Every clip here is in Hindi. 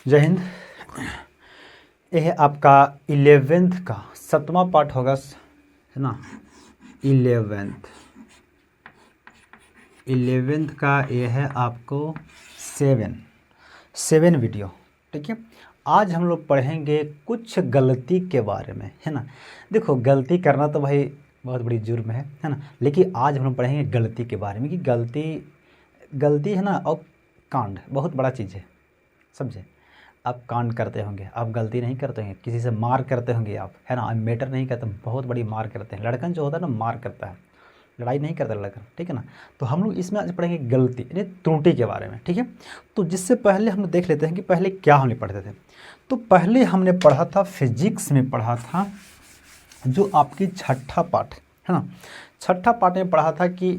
जय हिंद। यह है आपका 11th का 7वां पार्ट होगा, है ना। 11th का ये है आपको 7 वीडियो, ठीक है। आज हम लोग पढ़ेंगे कुछ गलती के बारे में, है ना। देखो, गलती करना तो भाई बहुत बड़ी जुर्म है ना। लेकिन आज हम लोग पढ़ेंगे गलती के बारे में कि गलती है ना, और कांड बहुत बड़ा चीज़ है, समझे। आप कांड करते होंगे, आप गलती नहीं करते होंगे, किसी से मार करते होंगे आप, है ना। मैटर नहीं करते, बहुत बड़ी मार करते हैं। लड़कन जो होता है ना, मार करता है, लड़ाई नहीं करता लड़कन, ठीक है ना। तो हम लोग इसमें आज पढ़ेंगे गलती यानी त्रुटि के बारे में, ठीक है। तो जिससे पहले हम देख लेते हैं कि पहले क्या हमने पढ़ते थे। तो पहले हमने पढ़ा था, फिजिक्स में पढ़ा था, जो आपकी छठा पाठ है ना। छठा पाठ में पढ़ा था कि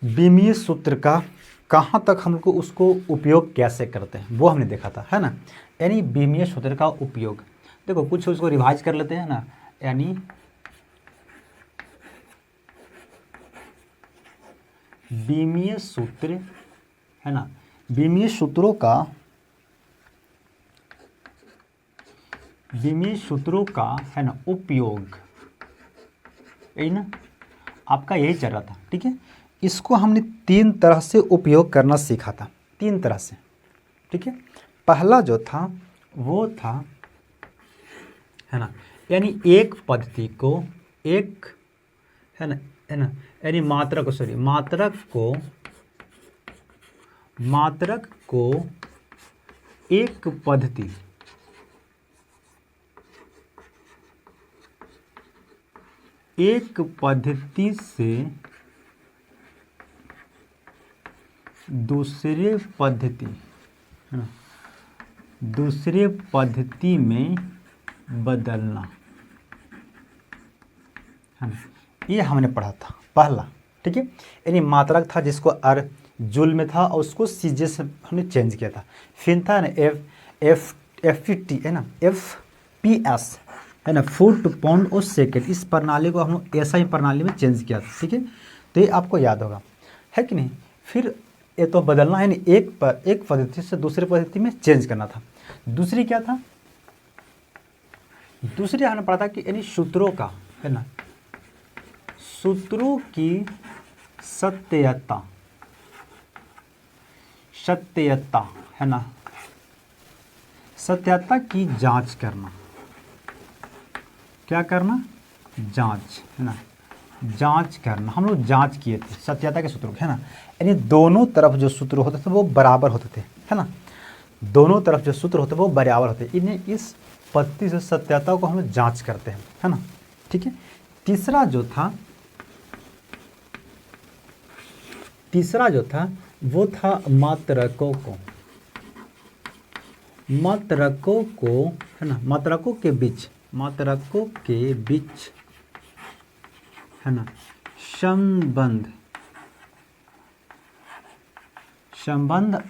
बीमीय सूत्र का कहाँ तक हमको उसको उपयोग कैसे करते हैं, वो हमने देखा था, है ना। यानी बीमीय सूत्र का उपयोग, देखो कुछ उसको रिवाइज कर लेते हैं ना। यानी बीमीय सूत्र, है ना, बीमीय सूत्रों का है ना उपयोग, यही ना आपका, यही चल रहा था, ठीक है। इसको हमने 3 तरह से उपयोग करना सीखा था, 3 तरह से, ठीक है। पहला जो था वो था, है ना, यानी एक पद्धति को एक, है ना, यानी मात्रक को एक पद्धति से दूसरे पद्धति में बदलना, है ना। ये हमने पढ़ा था पहला, ठीक है। यानी मात्रक था जिसको अर जूल में था और उसको सीजे से हमने चेंज किया था। फिर था ना एफ है ना, FPS, है ना, फुट पाउंड और सेकेंड। इस प्रणाली को हम SI प्रणाली में चेंज किया था, ठीक है। तो ये आपको याद होगा, है कि नहीं। फिर ये तो बदलना है, यानी एक पद्धति से दूसरे पद्धति में चेंज करना था। दूसरी क्या था, दूसरी हमने पढ़ा था कि यानी सूत्रों का, है ना, सूत्रों की सत्यता, है ना, सत्यता की जांच करना। क्या करना, जांच, है ना, जांच करना। हम लोग जांच किए थे सत्यता के सूत्रों, है ना। यानी दोनों तरफ जो सूत्र होते थे वो बराबर होते थे, है ना। दोनों तरफ जो सूत्र होते वो बराबर होते, इन्हें इस पद्धति से सत्यता को हम जांच करते हैं, है ना, ठीक है। तीसरा जो था वो था मात्रकों को, है ना, मात्रकों के बीच, है ना, संबंध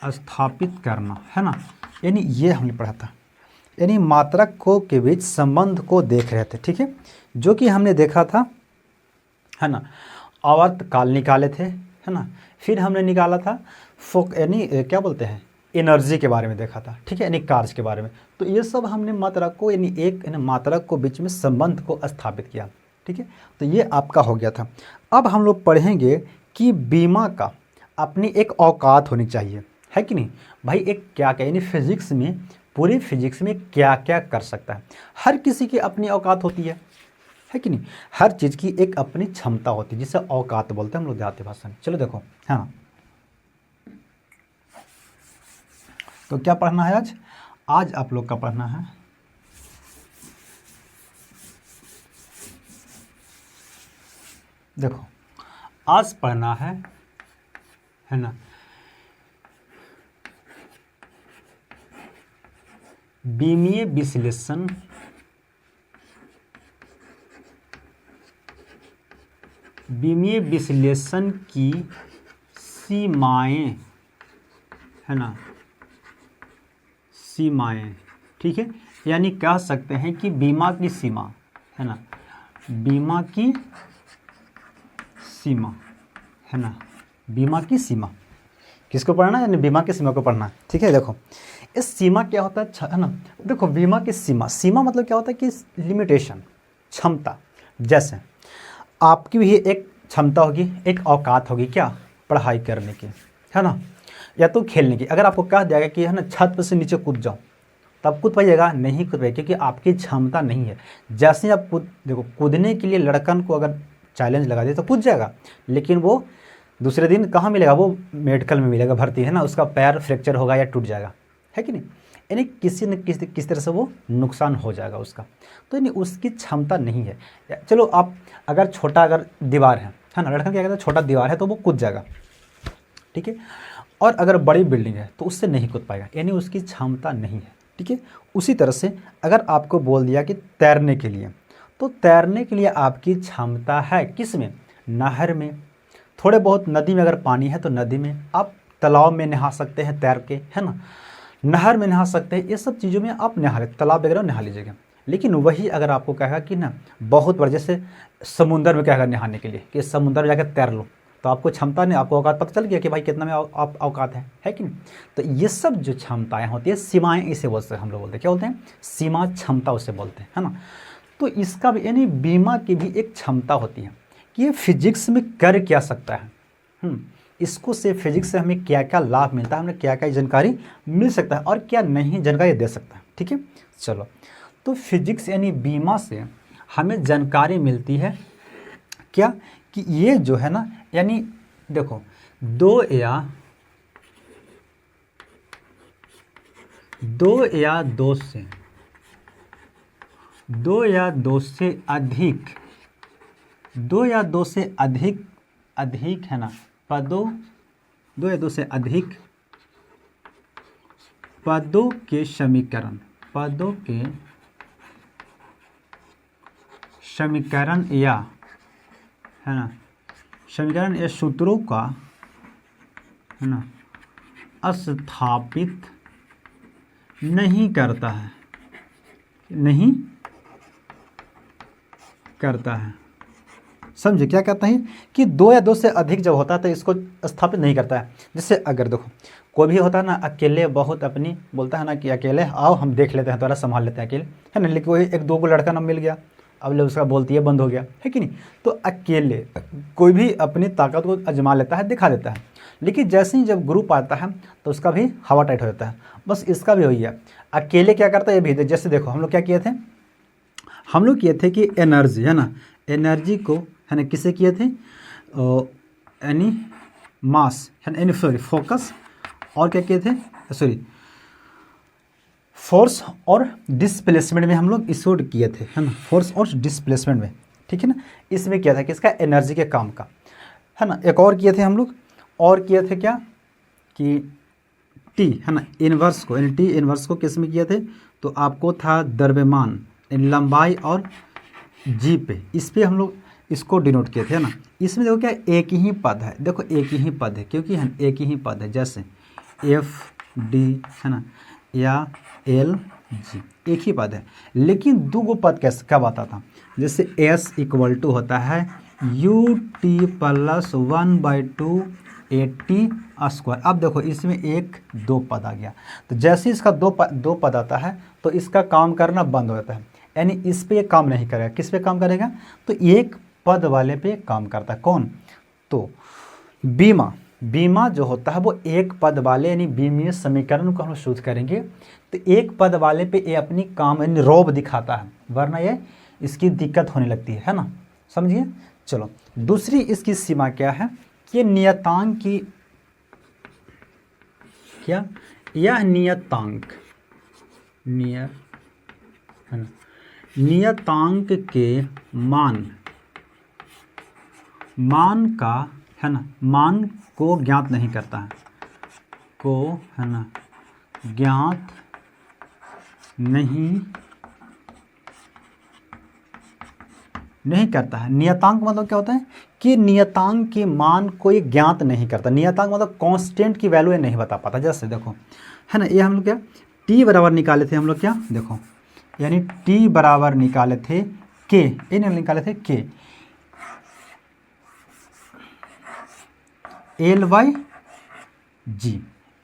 स्थापित करना, है ना। यानी ये हमने पढ़ा था, यानी मात्रकों के बीच संबंध को देख रहे थे, ठीक है। जो कि हमने देखा था, है ना, आवर्त काल निकाले थे, है ना। फिर हमने निकाला था यानी क्या बोलते हैं, एनर्जी के बारे में देखा था, ठीक है, यानी कार्य के बारे में। तो ये सब हमने मात्रक को, यानी एक मात्रक को बीच में संबंध को स्थापित किया, ठीक है। तो ये आपका हो गया था। अब हम लोग पढ़ेंगे कि बीमा का अपनी एक औकात होनी चाहिए, है कि नहीं भाई। एक क्या यानी फिजिक्स में, पूरी फिजिक्स में क्या क्या कर सकता है। हर किसी की अपनी औकात होती है कि नहीं। हर चीज़ की एक अपनी क्षमता होती है, जिसे औकात बोलते हैं हम लोग देहाती भाषा में। चलो देखो, हाँ, तो क्या पढ़ना है आज आप लोग का पढ़ना है, देखो आज पढ़ना है ना, बीमीय विश्लेषण की सीमाएं, है ना, सीमाएं, ठीक है। यानी कह सकते हैं कि बीमा की सीमा, है ना, बीमा की सीमा, है ना, बीमा की सीमा, किसको पढ़ना है? यानी बीमा की सीमा को पढ़ना है। ठीक है, देखो इस सीमा क्या होता है ना, देखो बीमा की सीमा, सीमा मतलब क्या होता है कि लिमिटेशन, क्षमता। जैसे आपकी भी एक क्षमता होगी, एक औकात होगी क्या, पढ़ाई करने की, है ना, या तो खेलने की। अगर आपको कहा जाएगा कि है ना छत पर से नीचे कूद जाओ, तब कूद पाइएगा? नहीं कूद पाइए, क्योंकि आपकी क्षमता नहीं है। जैसे ही आप देखो कूदने के लिए लड़कन को अगर चैलेंज लगा दिए तो कूद जाएगा, लेकिन वो दूसरे दिन कहाँ मिलेगा? वो मेडिकल में मिलेगा भर्ती, है ना, उसका पैर फ्रैक्चर होगा या टूट जाएगा, है कि नहीं? यानी किसी न किसी तरह से वो नुकसान हो जाएगा उसका, तो यानी उसकी क्षमता नहीं है। चलो आप अगर छोटा अगर दीवार है ना, लड़का क्या कहता है, छोटा दीवार है तो वो कूद जाएगा, ठीक है, और अगर बड़ी बिल्डिंग है तो उससे नहीं कूद पाएगा, यानी उसकी क्षमता नहीं है। ठीक है, उसी तरह से अगर आपको बोल दिया कि तैरने के लिए, तो तैरने के लिए आपकी क्षमता है किस में? नहर में, थोड़े बहुत नदी में, अगर पानी है तो नदी में, आप तालाब में नहा सकते हैं तैर के, है ना, नहर में नहा सकते हैं, ये सब चीज़ों में आप नहा ले, तालाब वगैरह नहा लीजिएगा। लेकिन वही अगर आपको कहेगा कि ना बहुत बड़े, जैसे समुंदर में कहेगा नहाने के लिए कि समुंदर में जाकर तैर लो, तो आपको क्षमता नहीं, आपको औकात पता चल गया कि भाई कितना में आप औकात है कि नहीं? तो ये सब जो क्षमताएं होती है, सीमाएं, इसे बोलते हैं, हम लोग बोलते हैं क्या बोलते हैं? सीमा, क्षमता उसे बोलते हैं, है ना। तो इसका भी यानी बीमा की भी एक क्षमता होती है कि ये फिजिक्स में कर क्या सकता है, इसको से फिजिक्स से हमें क्या क्या लाभ मिलता है, हमें क्या क्या जानकारी मिल सकता है और क्या नहीं जानकारी दे सकता है। ठीक है, चलो, तो फिजिक्स यानी बीमा से हमें जानकारी मिलती है क्या, कि ये जो है ना, यानी देखो दो या दो से अधिक है ना पदों, 2 या 2 से अधिक पदों के समीकरण, या है ना समीकरण या सूत्रों का, है ना, स्थापित नहीं करता है, समझे क्या कहता है कि 2 या 2 से अधिक जब होता है तो इसको स्थापित नहीं करता है। जैसे अगर देखो कोई भी होता है ना, अकेले बहुत अपनी बोलता है ना कि अकेले आओ हम देख लेते हैं, थोड़ा संभाल लेते हैं अकेले, है ना, लेकिन कोई 1-2 को लड़का ना मिल गया, अब ले उसका बोलती है बंद हो गया, है कि नहीं? तो अकेले कोई भी अपनी ताकत को आजमा लेता है, दिखा देता है, लेकिन जैसे ही जब ग्रुप आता है तो उसका भी हवा टाइट हो जाता है। बस इसका भी वही है, अकेले क्या करता है ये भी, जैसे देखो हम लोग क्या किए थे, हम लोग किए थे कि एनर्जी, है ना, एनर्जी को, है ना, किसे किए थे, यानी मास, है ना, सॉरी फोकस, और क्या किए थे, सॉरी फोर्स और डिस्प्लेसमेंट में हम लोग इसको किए थे, है ना, फोर्स और डिस्प्लेसमेंट में, ठीक है ना। इसमें किया था किसका, एनर्जी के काम का, है ना। एक और किए थे हम लोग, और किए थे क्या कि टी, है ना, इनवर्स को, यानी टी इनवर्स को किस में किए थे, तो आपको था द्रव्यमान, लंबाई और जी पे, इस पे हम लोग इसको डिनोट किए थे, है ना। इसमें देखो क्या एक ही पद है, देखो एक ही पद है, क्योंकि है एक ही पद है, जैसे एफ डी, है ना, या एल जी, एक ही पद है, लेकिन 2 गो पद कैसे कब आता था, जैसे एस इक्वल टू होता है यू टी प्लस 1/2 80 स्क्वायर। अब देखो इसमें 1-2 पद आ गया, तो जैसे इसका दो पद आता है तो इसका काम करना बंद हो जाता है, यानी इस पे काम नहीं करेगा, किस पे काम करेगा, तो एक पद वाले पे काम करता है, कौन, तो बीमा जो होता है वो एक पद वाले, यानी बीमीय समीकरण को हम शुद्ध करेंगे तो एक पद वाले पे ये अपनी काम यानी रौब दिखाता है, वरना ये इसकी दिक्कत होने लगती है ना, समझिए। चलो, दूसरी इसकी सीमा क्या है कि नियतांक की, क्या, यह नियतांक के मान का, है ना, मान को ज्ञात नहीं करता है, है ना, ज्ञात नहीं करता है। नियतांक मतलब क्या होता है कि नियतांक के मान को ये ज्ञात नहीं करता, नियतांक मतलब कांस्टेंट की वैल्यू ये नहीं बता पाता। जैसे देखो, है ना, ये हम लोग क्या टी बराबर निकाले थे हम लोग, क्या देखो, यानी टी बराबर निकाले थे के, ये निकाले थे के, LYG,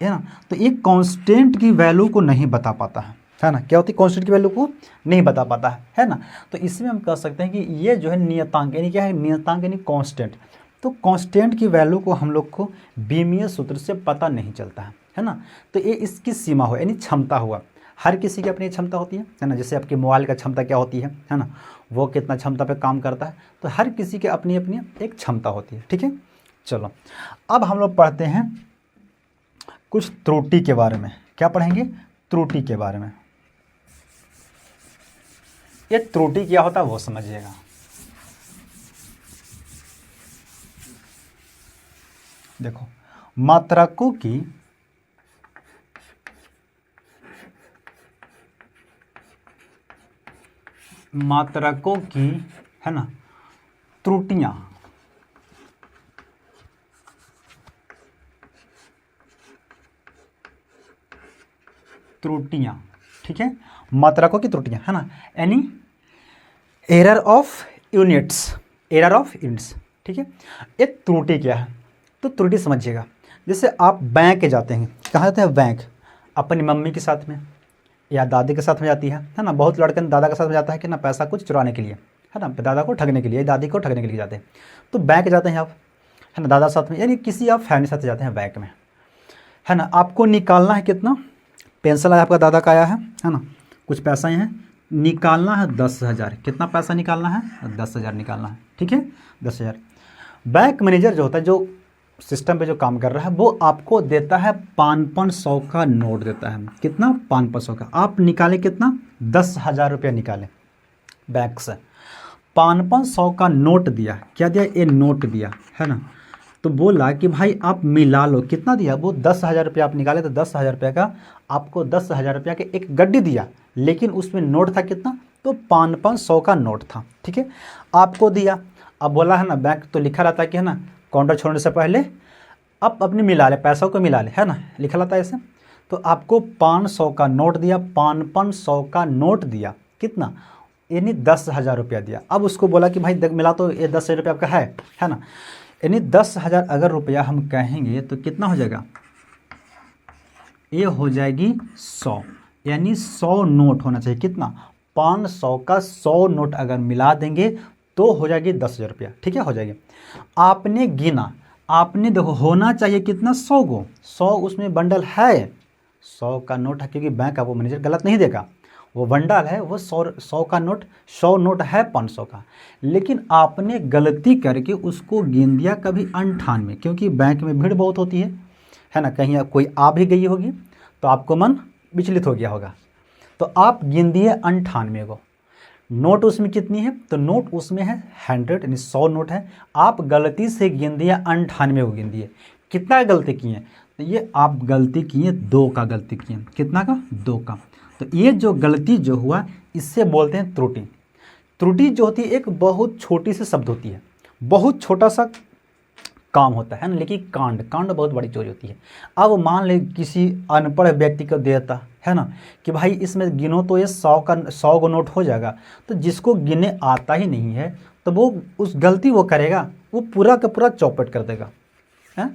है ना। तो ये कांस्टेंट की वैल्यू को नहीं बता पाता है ना। क्या होती है, कांस्टेंट की वैल्यू को नहीं बता पाता है ना। तो इसमें हम कह सकते हैं कि ये जो है नियतांक, यानी क्या है, नियतांक यानी कांस्टेंट। तो कांस्टेंट की वैल्यू को हम लोग को बीमीय सूत्र से पता नहीं चलता है ना। तो ये इसकी सीमा हो, यानी क्षमता हुआ। हर किसी की अपनी क्षमता होती है ना। जैसे आपके मोबाइल का क्षमता क्या होती है ना, वो कितना क्षमता पे काम करता है। तो हर किसी की अपनी अपनी एक क्षमता होती है, ठीक है। चलो अब हम लोग पढ़ते हैं कुछ त्रुटि के बारे में। क्या पढ़ेंगे, त्रुटि के बारे में। ये त्रुटि क्या होता है वो समझिएगा। देखो, मात्रकों की है ना त्रुटियां, ठीक है। मात्रकों की त्रुटियां, है ना, यानी एरर ऑफ यूनिट्स, ठीक है। एक त्रुटि क्या है, तो त्रुटि समझिएगा। जैसे आप बैंक जाते हैं, कहाँ जाते हैं, बैंक, अपनी मम्मी के साथ में या दादी के साथ में जाती है ना। बहुत लड़के दादा के साथ में जाता है कि ना, पैसा कुछ चुराने के लिए, है ना, दादा को ठगने के लिए, दादी को ठगने के लिए जाते हैं। तो बैंक जाते हैं आप, है ना, दादा साथ में, यानी किसी आप फैमिली साथ जाते हैं बैंक में, है ना। आपको निकालना है कितना, पेंशन आया आपका, दादा का आया है ना, कुछ पैसा हैं, निकालना है 10,000। कितना पैसा निकालना है, 10,000 निकालना है, ठीक है, 10,000। बैंक मैनेजर जो होता है, जो सिस्टम पे जो काम कर रहा है, वो आपको देता है 500 का नोट देता है। कितना, 500 का। आप निकाले कितना, 10,000 रुपया निकाले बैंक से, 500 का नोट दिया। क्या दिया, ये नोट दिया, है ना। तो बोला कि भाई आप मिला लो, कितना दिया, वो 10,000 रुपया आप निकाले, तो 10,000 रुपया का आपको 10,000 रुपया के एक गड्डी दिया, लेकिन उसमें नोट था कितना, तो 500 का नोट था, ठीक है, आपको दिया। अब बोला है ना, बैंक तो लिखा रहता है कि, है ना, काउंटर छोड़ने से पहले आप अपने मिला ले, पैसों को मिला ले, है ना, लिखा रहता है ऐसे। तो आपको 500 का नोट दिया, 500 का नोट दिया, कितना, यानी 10,000 रुपया दिया। अब उसको बोला कि भाई मिला तो ये 10,000 रुपया आपका है ना, यानी 10,000 अगर रुपया हम कहेंगे तो कितना हो जाएगा, ये हो जाएगी 100, यानी 100 नोट होना चाहिए। कितना, 500 का 100 नोट अगर मिला देंगे तो हो जाएगी 10,000 रुपया, ठीक है, हो जाएगी। आपने गिना, आपने देखो होना चाहिए कितना, 100 को, 100 उसमें बंडल है, 100 का नोट है, क्योंकि बैंक आपको मैनेजर गलत नहीं देगा, वो बंडल है, वो 100 का नोट, 100 नोट है 500 का। लेकिन आपने गलती करके उसको गिन दिया कभी 98, क्योंकि बैंक में भीड़ बहुत होती है ना, कहीं कोई आ भी गई होगी तो आपको मन विचलित हो गया होगा, तो आप गिन दिए 98 को। नोट उसमें कितनी है, तो नोट उसमें है 100, यानी 100 नोट है। आप गलती से गिन दिए 98 को गिन दिए। कितना गलती किए, तो ये आप गलती किए 2 का गलती किए। कितना का, 2 का। तो ये जो गलती जो हुआ, इससे बोलते हैं त्रुटि। त्रुटि जो होती है एक बहुत छोटी सी शब्द होती है, बहुत छोटा सा काम होता है ना, लेकिन कांड बहुत बड़ी चोरी होती है। अब मान ले किसी अनपढ़ व्यक्ति को देता है ना कि भाई इसमें गिनो तो ये 100 को नोट हो जाएगा, तो जिसको गिने आता ही नहीं है तो वो उस गलती वो करेगा, वो पूरा का पूरा चौपट कर देगा, है।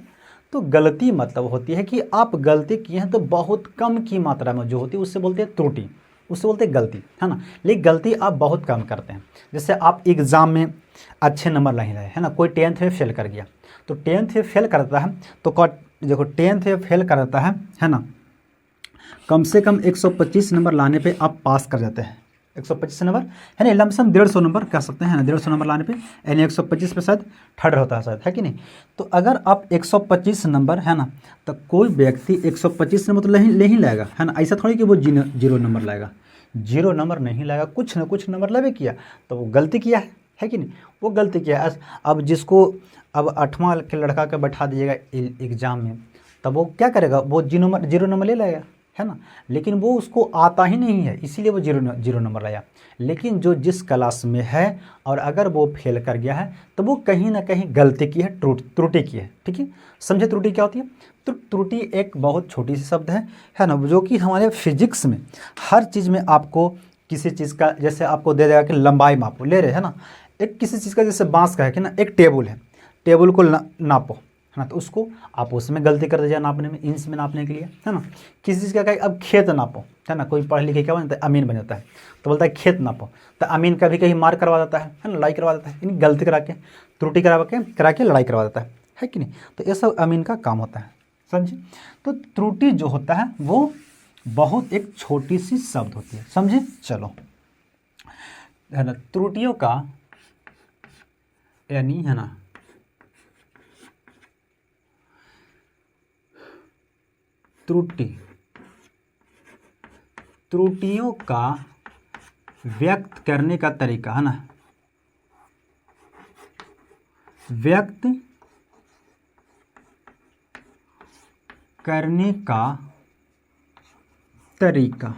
तो गलती मतलब होती है कि आप गलती किए हैं तो बहुत कम की मात्रा में जो होती है उससे बोलते हैं त्रुटि, उससे बोलते हैं गलती, है ना। लेकिन गलती आप बहुत कम करते हैं। जैसे आप एग्ज़ाम में अच्छे नंबर नहीं लाए, है ना, कोई 10th में फेल कर गया, तो 10th में फेल करता है तो देखो 10th में फेल करता है ना, कम से कम 125 नंबर लाने पे आप पास कर जाते हैं। 125 नंबर, है ना, लमसम 150 नंबर कह सकते हैं ना, 150 नंबर लाने पे, यानी 125 पे शायद थर्ड होता है शायद, है कि नहीं। तो अगर आप 125 नंबर, है ना, तो कोई व्यक्ति 125 नंबर तो ले ही लाएगा, है ना। ऐसा थोड़ी कि वो 0 नंबर लाएगा, 0 नंबर नहीं लाएगा, कुछ ना कुछ नंबर लावे किया, तो वो गलती किया है कि नहीं, वो गलती किया है। अब जिसको अब 8वां के लड़का के बैठा दीजिएगा एग्ज़ाम में, तब वो क्या करेगा, वो 0 नंबर ले लाएगा, है ना। लेकिन वो उसको आता ही नहीं है, इसीलिए वो 0 नंबर लाया। लेकिन जो जिस क्लास में है और अगर वो फेल कर गया है तो वो कहीं ना कहीं गलती की है, त्रुटि की है, ठीक है। समझे त्रुटि क्या होती है, तो त्रुटि एक बहुत छोटी सी शब्द है ना, जो कि हमारे फिजिक्स में हर चीज़ में आपको किसी चीज़ का, जैसे आपको दे देगा कि लंबाई मापो, ले रहे है ना, एक किसी चीज़ का, जैसे बांस का है कि ना, एक टेबल है, टेबल को नापो, है ना, तो उसको आप उसमें गलती कर दीजिए नापने में, इंच में नापने के लिए, है ना। किसी चीज़ का अब खेत नापो, है ना, कोई पढ़ लिखे क्या बनता है, अमीन बन जाता है, तो बोलता है खेत नापो, तो अमीन कभी कहीं मार करवा देता है ना, लड़ाई करवा देता है, यानी गलती करा के, त्रुटि करा के लड़ाई करवा देता है कि नहीं। तो ये सब अमीन का काम होता है, समझे। तो त्रुटि जो होता है वो बहुत एक छोटी सी शब्द होती है, समझे। चलो, है ना, त्रुटियों का यानी, है ना, त्रुटियों का व्यक्त करने का तरीका, है ना, व्यक्त करने का तरीका।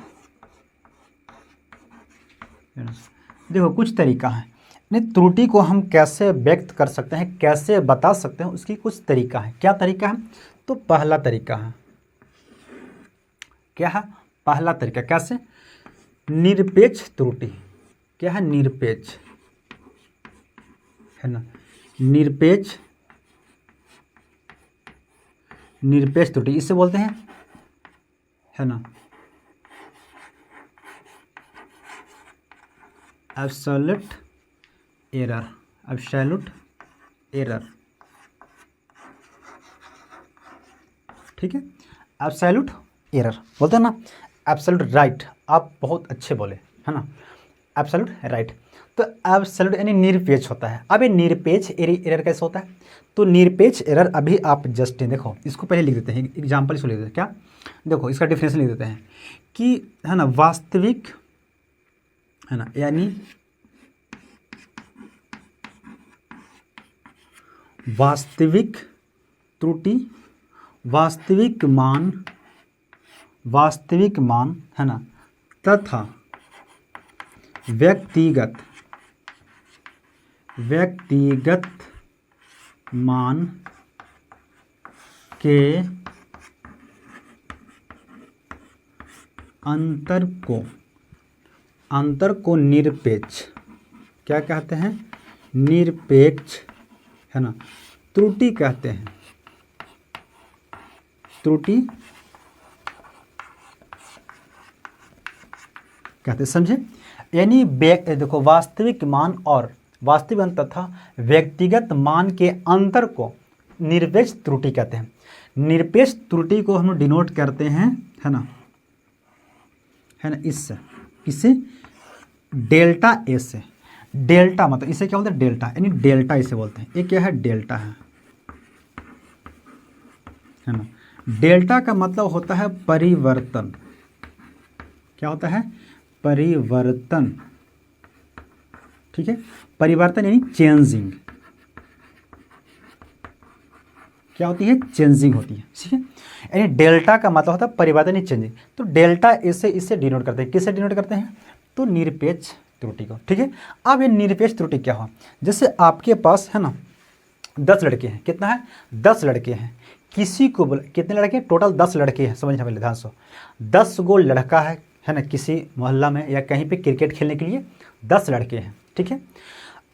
देखो कुछ तरीका है, नहीं, त्रुटि को हम कैसे व्यक्त कर सकते हैं, कैसे बता सकते हैं, उसकी कुछ तरीका है। क्या तरीका है, तो पहला तरीका है, क्या है, पहला तरीका कैसे, निरपेक्ष त्रुटि। क्या है, निरपेक्ष, है ना, निरपेक्ष त्रुटि इससे बोलते हैं, है ना, एब्सोल्यूट एरर, एब्सोल्यूट एरर, ठीक है, एब्सोल्यूट एरर बोलते हैं ना, एब्सोल्यूट राइट, आप बहुत अच्छे बोले, है ना, एब्सोल्यूट राइट। तो एब्सोल्यूट यानी निरपेक्ष होता है। अब ये निरपेक्ष एरर कैसे होता है, तो निरपेक्ष एरर अभी आप जस्ट देखो, इसको पहले लिख देते हैं, एग्जाम्पल इसको लिख देते हैं, क्या, देखो इसका डिफरेंस लिख देते हैं कि, है ना, वास्तविक, है ना, यानी वास्तविक त्रुटि, वास्तविक मान, है ना, तथा व्यक्तिगत मान के अंतर को निरपेक्ष, क्या कहते हैं, निरपेक्ष, है ना, त्रुटि कहते हैं। त्रुटि कहते, समझे। यानी देखो, वास्तविक मान और वास्तविक मान तथा व्यक्तिगत मान के अंतर को निरपेक्ष त्रुटि कहते हैं। निरपेक्ष त्रुटि को हम डिनोट करते हैं, है ना, इससे डेल्टा ए से। डेल्टा मतलब इसे क्या बोलते हैं, डेल्टा, यानी डेल्टा इसे बोलते हैं। ये क्या है, डेल्टा है ना। डेल्टा का मतलब होता है परिवर्तन। क्या होता है, परिवर्तन, ठीक है, परिवर्तन यानी चेंजिंग। क्या होती है, चेंजिंग होती है, ठीक है। यानी डेल्टा का मतलब होता है परिवर्तन यानी चेंजिंग। तो डेल्टा इसे डिनोट करते हैं, किससे डिनोट करते हैं, तो निरपेक्ष त्रुटि को, ठीक है। अब ये निरपेक्ष त्रुटि क्या हुआ, जैसे आपके पास, है ना, 10 लड़के हैं, कितना है, 10 लड़के हैं, किसी को बोला, कितने लड़के, टोटल 10 लड़के हैं, समझना पहले ध्यान से। 10 गो लड़का है ना, किसी मोहल्ला में या कहीं पे क्रिकेट खेलने के लिए 10 लड़के हैं, ठीक है।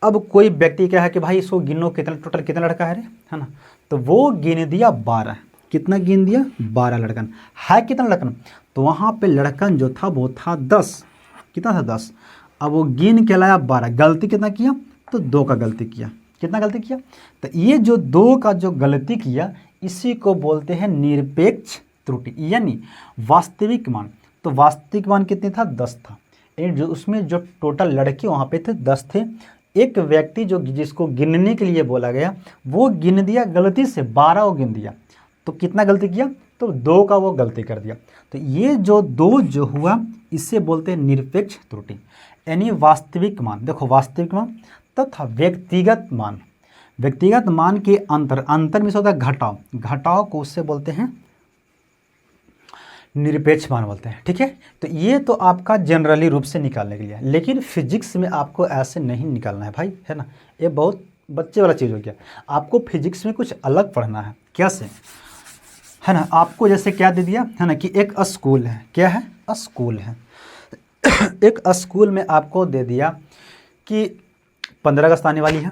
अब कोई व्यक्ति क्या है कि भाई इसको गिनो, कितना टोटल कितना लड़का है रे, है ना, तो वो गिन दिया 12। कितना गिन दिया, 12 लड़कन है, कितना लड़कन, तो वहाँ पे लड़कन जो था वो था 10, कितना था, 10। अब वो गिन के लाया 12, गलती कितना किया, तो 2 का गलती किया। कितना गलती किया, तो ये जो 2 का जो गलती किया, इसी को बोलते हैं निरपेक्ष त्रुटि, यानी वास्तविक मान। तो वास्तविक मान कितने था, 10 था, जो उसमें जो टोटल लड़के वहाँ पे थे 10 थे। एक व्यक्ति जो जिसको गिनने के लिए बोला गया, वो गिन दिया गलती से 12 वो गिन दिया, तो कितना गलती किया, तो 2 का वो गलती कर दिया। तो ये जो 2 जो हुआ, इससे बोलते हैं निरपेक्ष त्रुटि, यानी वास्तविक मान। देखो वास्तविक मान तथा व्यक्तिगत मान, व्यक्तिगत मान के अंतर में से होता है घटाव, घटाव को उससे बोलते हैं निरपेक्ष मान बोलते हैं, ठीक है। तो ये तो आपका जनरली रूप से निकालने के लिए, लेकिन फिजिक्स में आपको ऐसे नहीं निकालना है भाई, है ना, ये बहुत बच्चे वाला चीज़ हो गया। आपको फिजिक्स में कुछ अलग पढ़ना है, कैसे, है ना। आपको जैसे क्या दे दिया, है ना, कि एक स्कूल है, क्या है, स्कूल है। एक स्कूल में आपको दे दिया कि 15 अगस्त आने वाली है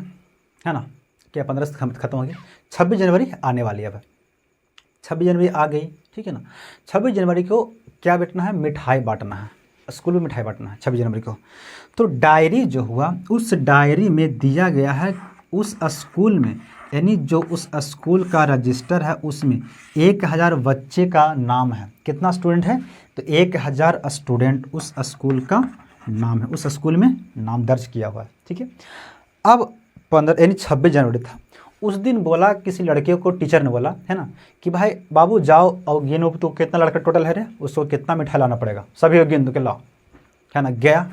ना, क्या 15 अगस्त खत्म हो गया, 26 जनवरी आने वाली है। अब 26 जनवरी आ गई, ठीक है ना। 26 जनवरी को क्या बांटना है, मिठाई बांटना है, स्कूल में मिठाई बांटना है 26 जनवरी को। तो डायरी जो हुआ, उस डायरी में दिया गया है उस स्कूल में, यानी जो उस स्कूल का रजिस्टर है उसमें 1000 बच्चे का नाम है। कितना स्टूडेंट है, तो 1000 स्टूडेंट उस स्कूल का नाम है, उस स्कूल में नाम दर्ज किया हुआ है, ठीक है। अब 15 यानी 26 जनवरी था, उस दिन बोला किसी लड़के को, टीचर ने बोला है ना कि भाई बाबू जाओ और गिनो तो कितना लड़का टोटल है रे, उसको कितना मिठाई लाना पड़ेगा, सभी गिन के लाओ, है ना। गया,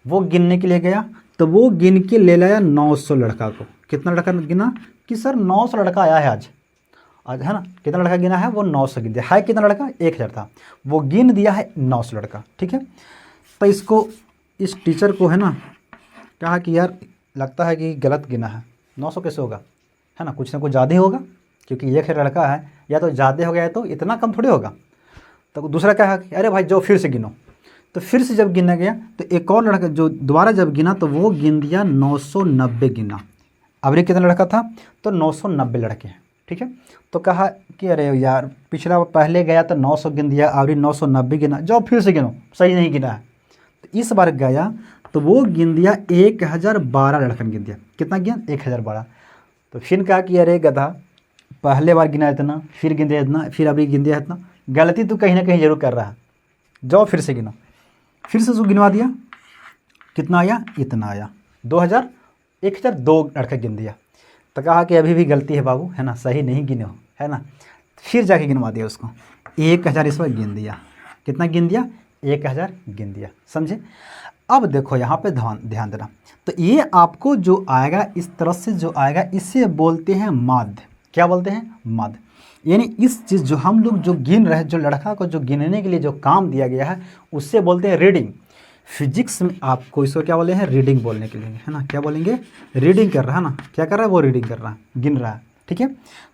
वो गिनने के लिए गया, तो वो गिन के ले लाया 900 लड़का को। कितना लड़का गिना कि सर 900 लड़का आया है आज, है ना। कितना लड़का गिना है, वो 900 गिन दिया है। कितना लड़का, 1000 था, वो गिन दिया है 900 लड़का, ठीक है। तो इसको, इस टीचर को है ना कहा कि यार लगता है कि गलत गिना है, 900 कैसे होगा, है ना, कुछ ना कुछ ज़्यादा ही होगा, क्योंकि 1000 लड़का है, या तो ज़्यादा हो गया है तो इतना कम थोड़ी होगा। तो दूसरा कहा कि अरे भाई जो फिर से गिनो। तो फिर से जब गिना गया तो एक और लड़का जो दोबारा जब गिना तो वो गिन दिया 990 गिना। अब ये कितना लड़का था, तो 990 लड़के हैं, ठीक है। तो कहा कि अरे यार पिछला पहले गया तो 900 गिन दिया, अभी 990 गिना, जाओ फिर से गिनो, सही नहीं गिना है। तो इस बार गया तो वो गिन दिया 1012 लड़का गिन दिया। कितना गिना, 1012। तो फिर कहा कि अरे गधा, पहले बार गिना इतना, फिर गिन दिया इतना, फिर अभी गिन दिया इतना, गलती तो कहीं ना कहीं जरूर कर रहा है, जाओ फिर से गिनो। फिर से उसको गिनवा दिया, कितना आया, इतना आया, 2000, 1002 लड़का गिन दिया। तो कहा कि अभी भी गलती है बाबू, है ना, सही नहीं गिने हो, है ना। फिर जाके गिनवा दिया उसको, 1000 इस बार गिन दिया। कितना गिन दिया, 1000 गिन दिया, समझे। अब देखो यहाँ पे ध्यान देना, तो ये आपको जो आएगा इस तरह से जो आएगा, इसे बोलते हैं माध्य। क्या बोलते हैं, माध्य। यानी इस चीज़ जो हम लोग जो गिन रहे हैं, जो लड़का को जो गिनने के लिए जो काम दिया गया है, उससे बोलते हैं रीडिंग। फिजिक्स में आपको इसको क्या बोले हैं, रीडिंग बोलने के लिए, है ना। क्या बोलेंगे, रीडिंग कर रहा है ना, क्या कर रहा है वो, रीडिंग कर रहा है, गिन रहा है, ठीक है।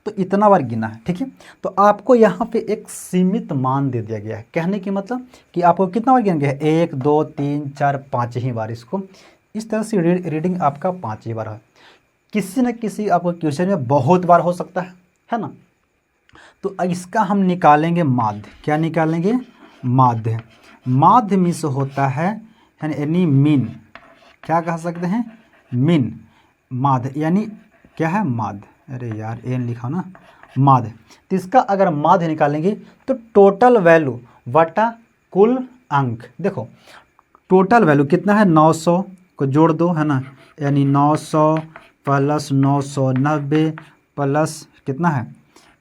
तो इतना बार गिना है, ठीक है। तो आपको यहाँ पे एक सीमित मान दे दिया गया है, कहने की मतलब कि आपको कितना बार गिन गया है, 1 2 3 4 5 ही बार। इसको इस तरह से रीडिंग आपका 5 ही बार है। किसी न किसी आपको क्वेश्चन में बहुत बार हो सकता है ना। तो इसका हम निकालेंगे माध्य। क्या निकालेंगे, माध्य। माध्य मीन्स होता है यानी मीन, क्या कह सकते हैं, मीन। माध्य यानी क्या है, माध्य, अरे यार एन लिखा ना, माध्य। तो इसका अगर माध्य निकालेंगे तो टोटल वैल्यू बटा कुल अंक। देखो टोटल वैल्यू कितना है, 900 को जोड़ दो, है ना, यानी 900 प्लस 990 प्लस कितना है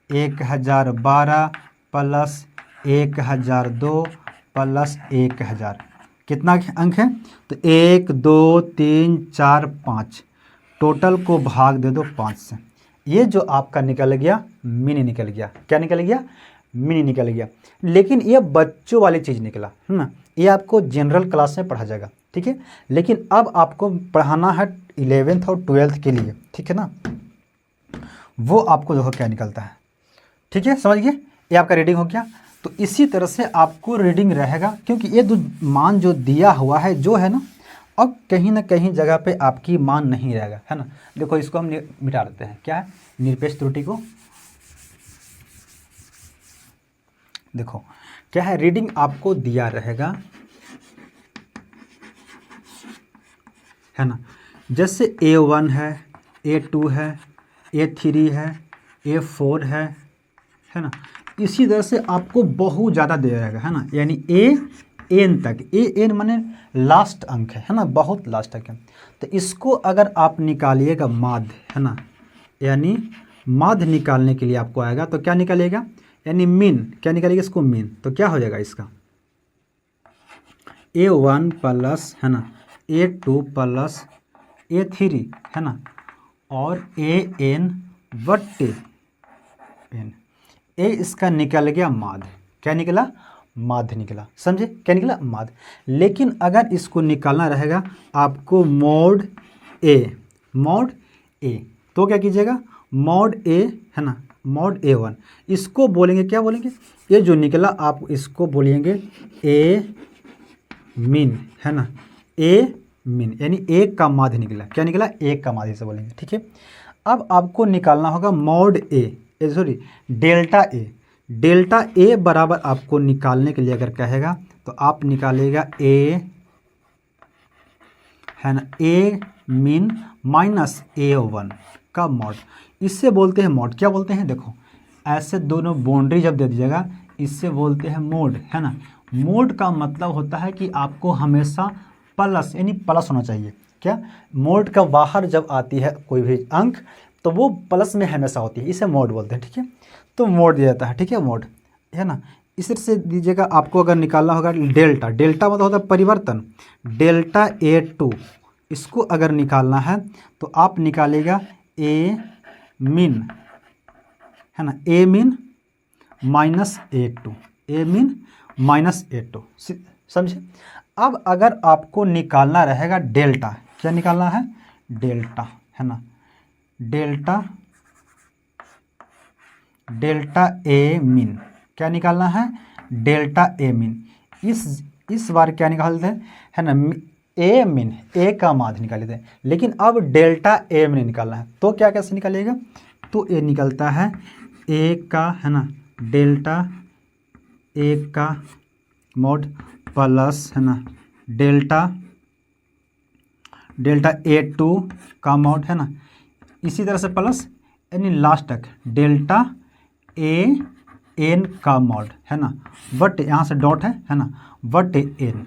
1012 प्लस 1002 प्लस 1000, कितना अंक है, तो 1 2 3 4 5, टोटल को भाग दे दो 5 से। ये जो आपका निकल गया मिनी निकल गया। क्या निकल गया, मिनी निकल गया। लेकिन ये बच्चों वाली चीज़ निकला, है ना, ये आपको जनरल क्लास में पढ़ा जाएगा, ठीक है। लेकिन अब आपको पढ़ाना है 11th और 12th के लिए, ठीक है ना। वो आपको देखो क्या निकलता है, ठीक है, समझ गए। ये आपका रीडिंग हो गया। तो इसी तरह से आपको रीडिंग रहेगा, क्योंकि ये जो मान जो दिया हुआ है जो है ना, अब कहीं ना कहीं जगह पे आपकी मान नहीं रहेगा, है ना। देखो इसको हम मिटा देते हैं, क्या है, निरपेक्ष त्रुटि को। देखो क्या है, रीडिंग आपको दिया रहेगा, है ना। जैसे A1 है, A2 है, A3 है, A4 है ना। इसी तरह से आपको बहुत ज़्यादा दे रहेगा, है ना, यानी AN तक। AN माने लास्ट अंक है ना, बहुत लास्ट अंक है। तो इसको अगर आप निकालिएगा माध्य, है ना, यानी माध्य निकालने के लिए आपको आएगा तो क्या निकालिएगा, यानी मीन। क्या निकालिएगा इसको, मीन। तो क्या हो जाएगा इसका, A1 प्लस, है ना, A2 प्लस A3, है ना, और AN बट्टे N। ए इसका निकल गया माध्य। क्या निकला, माध्य निकला, समझे, क्या निकला, माध्य। लेकिन अगर इसको निकालना रहेगा आपको मॉड ए, तो क्या कीजिएगा, मॉड ए, है ना, मॉड A1, इसको बोलेंगे, क्या बोलेंगे, ये जो निकला आप इसको बोलेंगे ए मीन, है ना, ए मीन, यानी एक का माध्य निकला। क्या निकला, एक का माध्य से बोलेंगे, ठीक है। अब आपको निकालना होगा mod A sorry delta A. Delta A बराबर आपको निकालने के लिए अगर कहेगा तो आप निकालेगा ए है ना, ए मीन माइनस A1 का मॉड। इससे बोलते हैं मॉड। क्या बोलते हैं, देखो ऐसे दोनों बाउंड्री जब दे दीजिएगा इससे बोलते हैं मोड, है ना। मोड का मतलब होता है कि आपको हमेशा प्लस यानी प्लस होना चाहिए। क्या, मोड का बाहर जब आती है कोई भी अंक तो वो प्लस में हमेशा होती है, इसे मोड बोलते हैं। ठीक है, तो मोड दिया जाता है। ठीक है, मोड है ना। इस तरह से दीजिएगा। आपको अगर निकालना होगा डेल्टा, डेल्टा मतलब होता है परिवर्तन। डेल्टा A2 इसको अगर निकालना है तो आप निकालेगा ए मिन, है ना, ए मिन माइनस A2, ए मिन माइनस A2, समझे। अब अगर आपको निकालना रहेगा डेल्टा, क्या निकालना है, डेल्टा, है ना, डेल्टा, डेल्टा ए मिन, क्या निकालना है, डेल्टा ए मिन। इस बार क्या निकालते हैं, है ना, ए मिन, ए का माध्य निकाल लेते हैं। लेकिन अब डेल्टा ए मिन निकालना है तो क्या कैसे निकालेगा, तो ए निकलता है ए का, है ना, डेल्टा ए का मॉड प्लस, है ना, डेल्टा A2 का मॉड, है ना, इसी तरह से प्लस यानी लास्ट तक डेल्टा ए एन का मॉड, है ना, बट यहाँ से डॉट है ना, बट एन,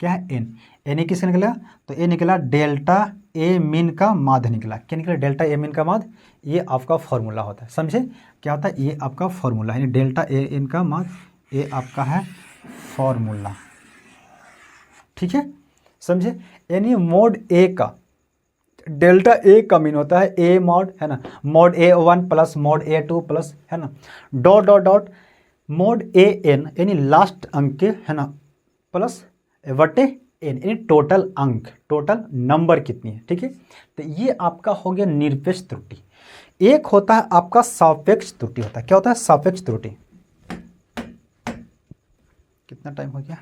क्या है, एन। एन ए किसका निकला, तो ए निकला डेल्टा ए मिन का माध्य निकला। क्या निकला, डेल्टा ए मिन का माध्य। ये आपका फॉर्मूला होता है, समझे, क्या होता है, ये आपका फॉर्मूला है, डेल्टा ए एन का माध्य, ये आपका है फॉर्मूला। ठीक है, समझे। यानी मोड ए का, डेल्टा ए का मीन होता है ए मॉड, है ना, mode A1 plus mode A2 plus, है ना, dot dot dot mode A N यानी लास्ट अंक के, है ना, प्लस बटे एन यानी टोटल अंक, टोटल नंबर कितनी है। ठीक है, तो ये आपका हो गया निरपेक्ष त्रुटि। एक होता है आपका सापेक्ष त्रुटि होता है। क्या होता है, सापेक्ष त्रुटि। कितना टाइम हो गया,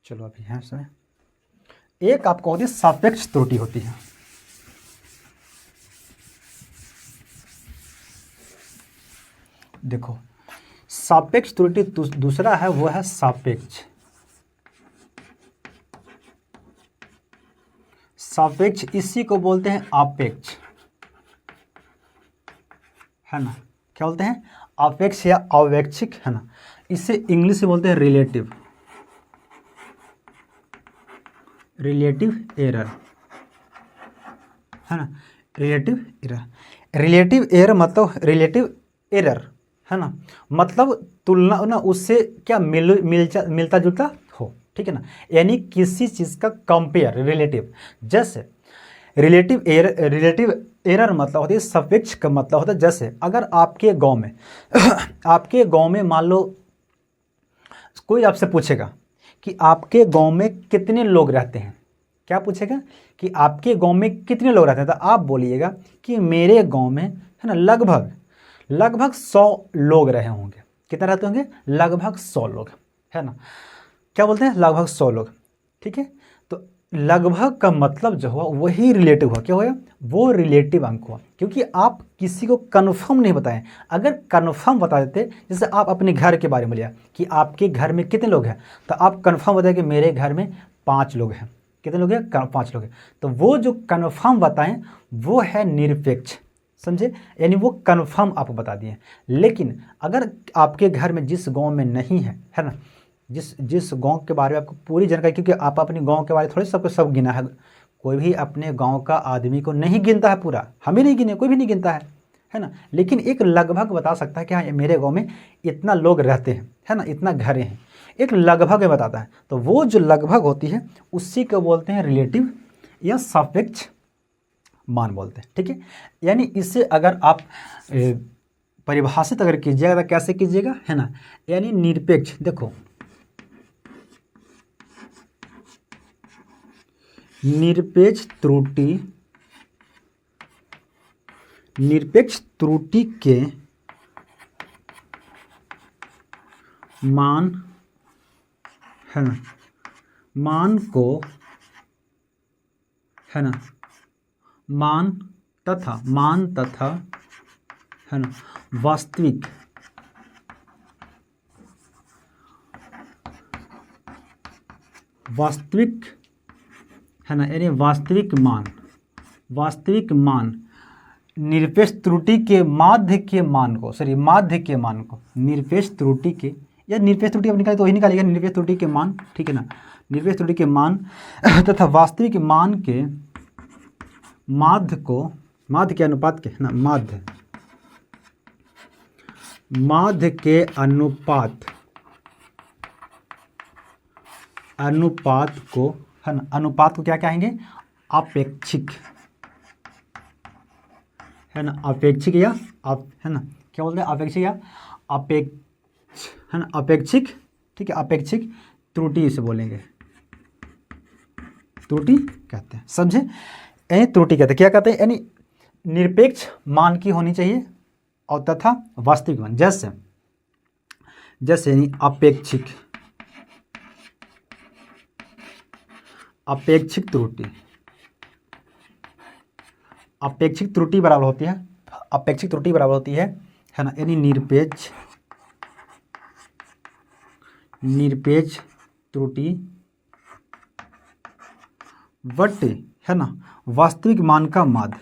चलो अभी है समय। एक आपको होती है सापेक्ष त्रुटि होती है। देखो सापेक्ष त्रुटि दूसरा है, वो है सापेक्ष। सापेक्ष इसी को बोलते हैं आपेक्ष, है ना, क्या बोलते हैं, आपेक्ष या अवैक्षिक, है ना। इसे इंग्लिश में बोलते हैं रिलेटिव, रिलेटिव एरर, है ना, रिलेटिव एरर। रिलेटिव एरर मतलब रिलेटिव एरर, है ना, मतलब तुलना ना उससे क्या मिलता जुलता हो। ठीक है ना, यानी किसी चीज़ का कंपेयर, रिलेटिव। जैसे रिलेटिव एरर मतलब होती है सापेक्ष का मतलब होता है, जैसे अगर आपके गांव में आपके गांव में मान लो कोई आपसे पूछेगा कि आपके गांव में कितने लोग रहते हैं। क्या पूछेगा कि आपके गांव में कितने लोग रहते हैं, तो आप बोलिएगा कि मेरे गांव में, है ना, लगभग 100 लोग रहे होंगे। कितने रहते होंगे, लगभग 100 लोग, है ना। क्या बोलते हैं, लगभग 100 लोग। ठीक है, तो लगभग का मतलब जो हुआ वही रिलेटिव हुआ। क्या हुआ, वो रिलेटिव अंक हुआ, क्योंकि आप किसी को कन्फर्म नहीं बताएं। अगर कन्फर्म बता देते, जैसे आप अपने घर के बारे में लिया कि आपके घर में कितने लोग हैं, तो आप कन्फर्म बताएं कि मेरे घर में 5 लोग हैं। कितने लोग हैं, 5 लोग हैं। तो वो जो कन्फर्म बताएं वो है निरपेक्ष, समझे, यानी वो कन्फर्म आप बता दिए। लेकिन अगर आपके घर में जिस गांव में नहीं है ना, जिस गांव के बारे में आपको पूरी जानकारी, क्योंकि आप अपने गांव के बारे में थोड़ी सबको सब गिना है, कोई भी अपने गांव का आदमी को नहीं गिनता है पूरा, हम ही नहीं गिने, कोई भी नहीं गिनता है ना। लेकिन एक लगभग बता सकता है कि हाँ मेरे गांव में इतना लोग रहते हैं, है ना, इतना घरें हैं, एक लगभग बताता है। तो वो जो लगभग होती है उसी को बोलते हैं रिलेटिव या सापेक्ष मान बोलते हैं। ठीक है, यानी इससे अगर आप परिभाषित अगर कीजिएगा तो कैसे कीजिएगा, है ना, यानी निरपेक्ष। देखो निरपेक्ष त्रुटि के मान, है ना, मान को, है ना, मान तथा है ना वास्तविक है ना, यानी वास्तविक मान निरपेक्ष त्रुटि के माध्य के मान को निरपेक्ष त्रुटि के, या निरपेक्ष त्रुटि अब निकाले तो वही निकालेगा, निरपेक्ष त्रुटि के मान, ठीक है ना, निरपेक्ष त्रुटि के मान तथा वास्तविक मान के माध्य के अनुपात के, है ना, माध्य के अनुपात को, है ना, अनुपात को क्या कहेंगे, अपेक्षिक, है ना, अपेक्षिक या है ना, क्या बोलते हैं, अपेक्षिक या है ना, अपेक्षिक, ठीक है, अपेक्षिक त्रुटि इसे बोलेंगे, त्रुटि कहते हैं, समझे, यानी त्रुटि कहते हैं, क्या कहते हैं, यानी निरपेक्ष मान की होनी चाहिए और तथा वास्तविक मान, जैसे यानी अपेक्षिक त्रुटि बराबर होती है, है ना, यानी निरपेक्ष त्रुटि बट, है ना, वास्तविक मान का माध्य,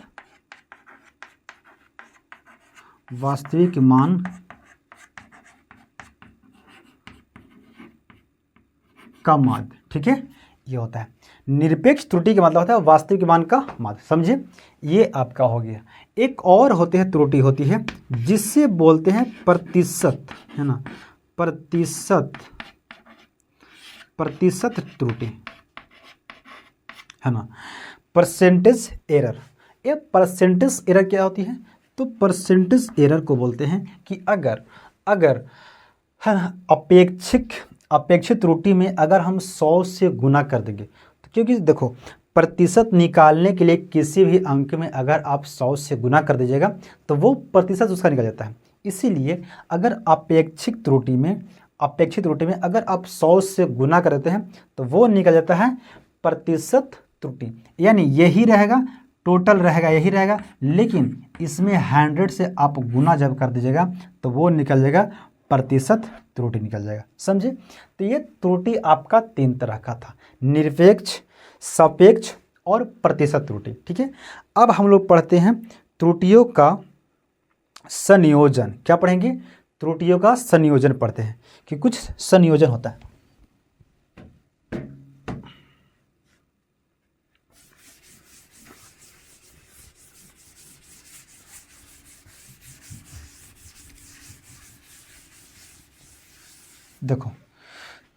ठीक है, ये होता है निरपेक्ष त्रुटि का मतलब होता है वास्तविक मान का माध्य, समझे, ये आपका हो गया। एक और होते हैं त्रुटि होती है जिससे बोलते हैं प्रतिशत, है ना, प्रतिशत त्रुटि, है ना, परसेंटेज एरर। ये परसेंटेज एरर क्या होती है, तो परसेंटेज एरर को बोलते हैं कि अगर है ना अपेक्षित त्रुटि में अगर हम 100 से गुना कर देंगे, तो क्योंकि देखो प्रतिशत निकालने के लिए किसी भी अंक में अगर आप 100 से गुना कर दीजिएगा तो वो प्रतिशत उसका निकल जाता है। इसीलिए अगर अपेक्षित त्रुटि में अगर आप 100 से गुना कर देते हैं तो वो निकल जाता है प्रतिशत त्रुटि, यानी यही रहेगा, टोटल रहेगा यही रहेगा, लेकिन इसमें 100 से आप गुना जब कर दीजिएगा तो वो निकल जाएगा प्रतिशत त्रुटि निकल जाएगा, समझे। तो ये त्रुटि आपका 3 तरह का था, निरपेक्ष, सापेक्ष और प्रतिशत त्रुटि, ठीक है। अब हम लोग पढ़ते हैं त्रुटियों का संयोजन। क्या पढ़ेंगे, त्रुटियों का संयोजन पढ़ते हैं कि कुछ संयोजन होता है। देखो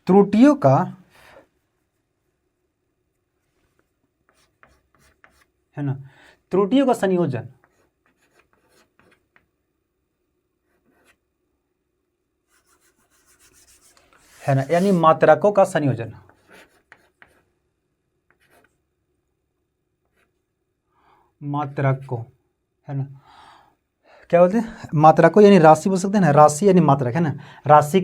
त्रुटियों का, है ना, त्रुटियों का संयोजन है ना, यानी मात्रकों का संयोजन, मात्रकों, है ना, क्या बोलते हैं, मात्रकों यानी राशि बोल सकते हैं ना, राशि यानी मात्रक, है ना, राशि